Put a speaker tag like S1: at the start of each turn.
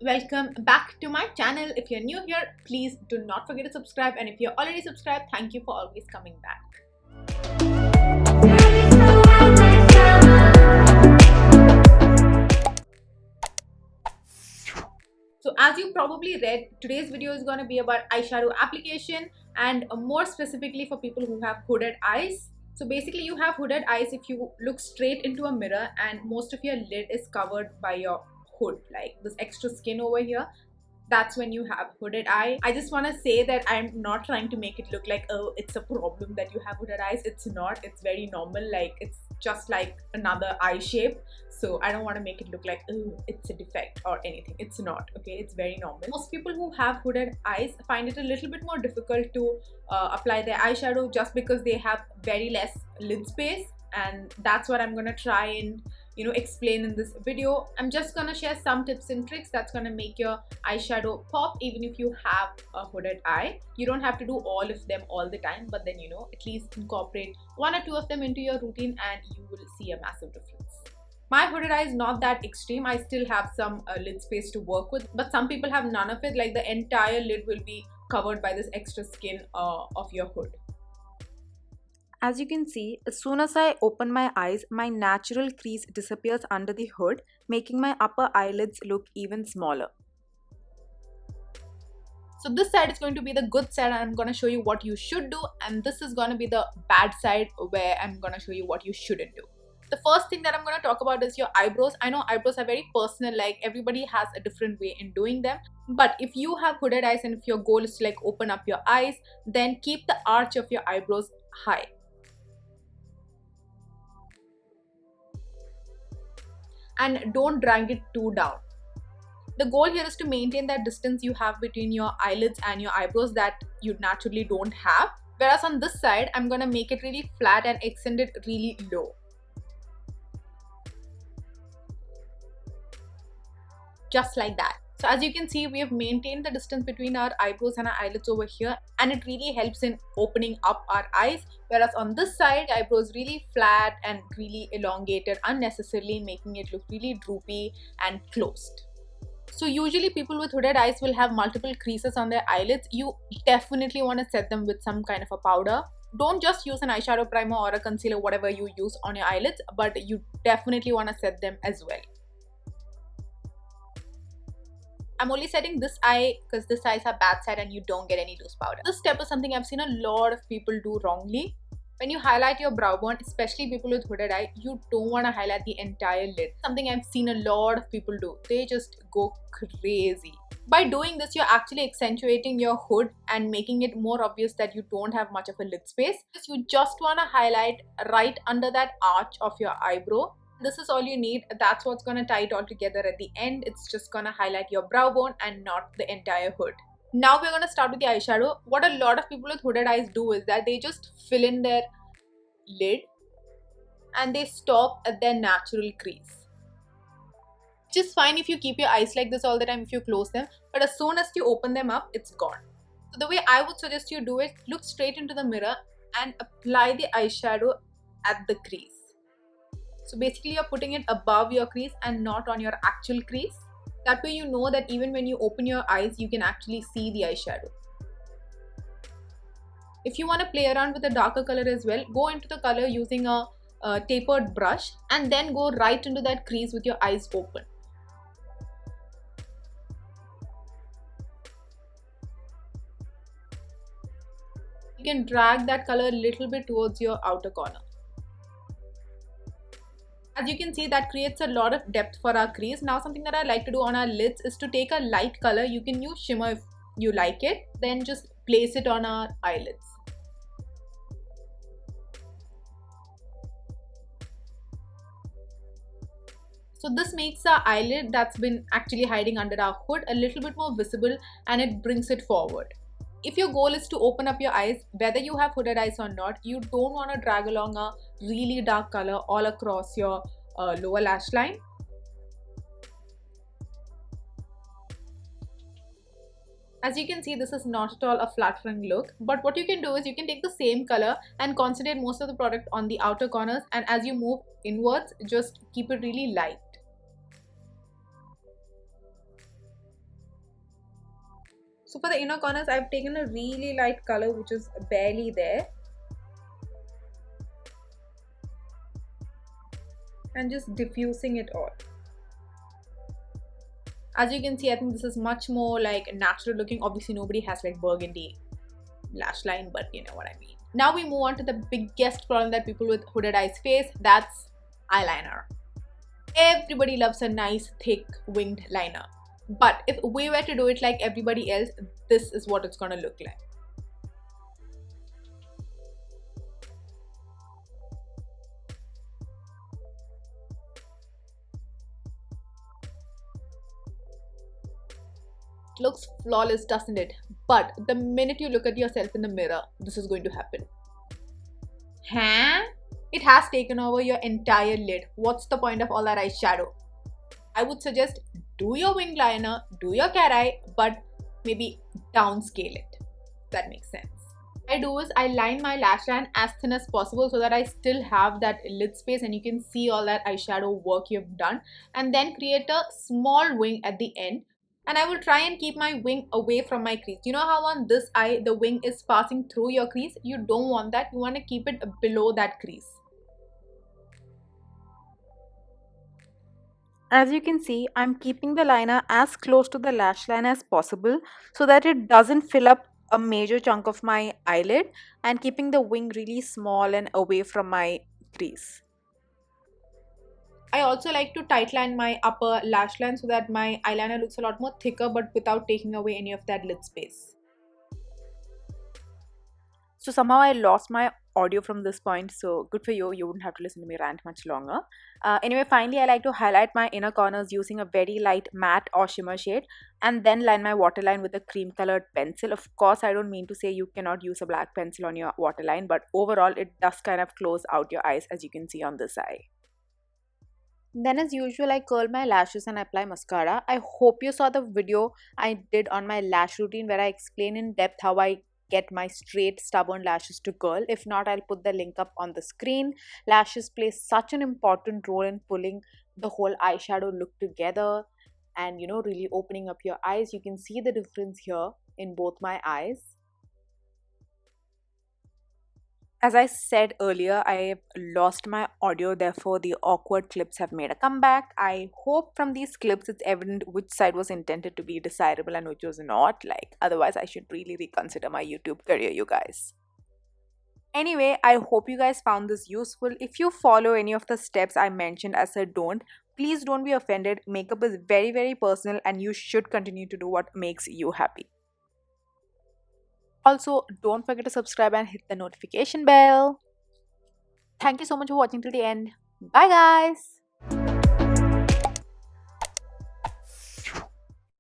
S1: welcome back to my channel. If you're new here, please do not forget to subscribe, and if you're already subscribed, thank you for always coming back. So as you probably read, today's video is going to be about eyeshadow application, and more specifically for people who have hooded eyes. So basically you have hooded eyes if you look straight into a mirror and most of your lid is covered by your hood, like this extra skin over here. That's when you have hooded eye. I just want to say that I'm not trying to make it look like, oh, it's a problem that you have hooded eyes. It's not. It's very normal. Like, it's just like another eye shape. So I don't want to make it look like, oh, it's a defect or anything. It's not. Okay, it's very normal. Most people who have hooded eyes find it a little bit more difficult to apply their eyeshadow just because they have very less lid space, and that's what I'm gonna try and explain in this video. I'm just gonna share some tips and tricks that's gonna make your eyeshadow pop even if you have a hooded eye. You don't have to do all of them all the time, but then at least incorporate one or two of them into your routine and you will see a massive difference. My hooded eye is not that extreme. I still have some lid space to work with, but some people have none of it. Like, the entire lid will be covered by this extra skin of your hood.
S2: As you can see, as soon as I open my eyes, my natural crease disappears under the hood, making my upper eyelids look even smaller.
S1: So this side is going to be the good side and I'm going to show you what you should do, and this is going to be the bad side where I'm going to show you what you shouldn't do. The first thing that I'm going to talk about is your eyebrows. I know eyebrows are very personal, like everybody has a different way in doing them. But if you have hooded eyes and if your goal is to like open up your eyes, then keep the arch of your eyebrows high. And don't drag it too down. The goal here is to maintain that distance you have between your eyelids and your eyebrows that you naturally don't have. Whereas on this side, I'm going to make it really flat and extend it really low. Just like that. So as you can see, we have maintained the distance between our eyebrows and our eyelids over here, and it really helps in opening up our eyes. Whereas on this side, eyebrows really flat and really elongated unnecessarily, making it look really droopy and closed. So usually people with hooded eyes will have multiple creases on their eyelids. You definitely want to set them with some kind of a powder. Don't just use an eyeshadow primer or a concealer, whatever you use on your eyelids, but you definitely want to set them as well. I'm only setting this eye because this eye is a bad side and you don't get any loose powder. This step is something I've seen a lot of people do wrongly. When you highlight your brow bone, especially people with hooded eye, you don't want to highlight the entire lid. Something I've seen a lot of people do. They just go crazy. By doing this, you're actually accentuating your hood and making it more obvious that you don't have much of a lid space. You just want to highlight right under that arch of your eyebrow. This is all you need. That's what's going to tie it all together at the end. It's just going to highlight your brow bone and not the entire hood. Now we're going to start with the eyeshadow. What a lot of people with hooded eyes do is that they just fill in their lid and they stop at their natural crease. Which is fine if you keep your eyes like this all the time if you close them, but as soon as you open them up, it's gone. So the way I would suggest you do it, look straight into the mirror and apply the eyeshadow at the crease. So basically you're putting it above your crease and not on your actual crease. That way you know that even when you open your eyes, you can actually see the eyeshadow. If you want to play around with a darker color as well, go into the color using a tapered brush and then go right into that crease with your eyes open. You can drag that color a little bit towards your outer corner. As you can see, that creates a lot of depth for our crease. Now something that I like to do on our lids is to take a light color. You can use shimmer if you like it. Then just place it on our eyelids. So this makes our eyelid that's been actually hiding under our hood a little bit more visible and it brings it forward. If your goal is to open up your eyes, whether you have hooded eyes or not, you don't want to drag along a really dark color all across your lower lash line. As you can see, this is not at all a flattering look, but what you can do is you can take the same color and concentrate most of the product on the outer corners, and as you move inwards, just keep it really light. So for the inner corners, I've taken a really light color which is barely there, and just diffusing it all. As you can see, I think this is much more like natural looking. Obviously nobody has like burgundy lash line, but you know what I mean. Now we move on to the biggest problem that people with hooded eyes face, that's eyeliner. Everybody loves a nice thick winged liner, but if we were to do it like everybody else, this is what it's gonna look like. It looks flawless, doesn't it? But the minute you look at yourself in the mirror, this is going to happen. Huh? It has taken over your entire lid. What's the point of all that eyeshadow? I would suggest do your wing liner, do your cat eye, but maybe downscale it. That makes sense. What I do is I line my lash line as thin as possible so that I still have that lid space and you can see all that eyeshadow work you've done, and then create a small wing at the end. And I will try and keep my wing away from my crease. You know how on this eye the wing is passing through your crease? You don't want that. You want to keep it below that crease.
S2: As you can see, I'm keeping the liner as close to the lash line as possible so that it doesn't fill up a major chunk of my eyelid, and keeping the wing really small and away from my crease.
S1: I also like to tightline my upper lash line so that my eyeliner looks a lot more thicker but without taking away any of that lid space.
S2: So somehow I lost my audio from this point, so good for you. You wouldn't have to listen to me rant much longer. Anyway, finally, I like to highlight my inner corners using a very light matte or shimmer shade, and then line my waterline with a cream colored pencil. Of course, I don't mean to say you cannot use a black pencil on your waterline, but overall, it does kind of close out your eyes, as you can see on this eye. Then as usual, I curl my lashes and apply mascara. I hope you saw the video I did on my lash routine where I explain in depth how I get my straight stubborn lashes to curl. If not, I'll put the link up on the screen. Lashes play such an important role in pulling the whole eyeshadow look together and really opening up your eyes. You can see the difference here in both my eyes. As I said earlier, I lost my audio, therefore the awkward clips have made a comeback. I hope from these clips it's evident which side was intended to be desirable and which was not. Like, otherwise I should really reconsider my YouTube career, you guys. Anyway, I hope you guys found this useful. If you follow any of the steps I mentioned as a don't, please don't be offended. Makeup is very, very personal and you should continue to do what makes you happy. Also, don't forget to subscribe and hit the notification bell. Thank you so much for watching till the end. Bye, guys.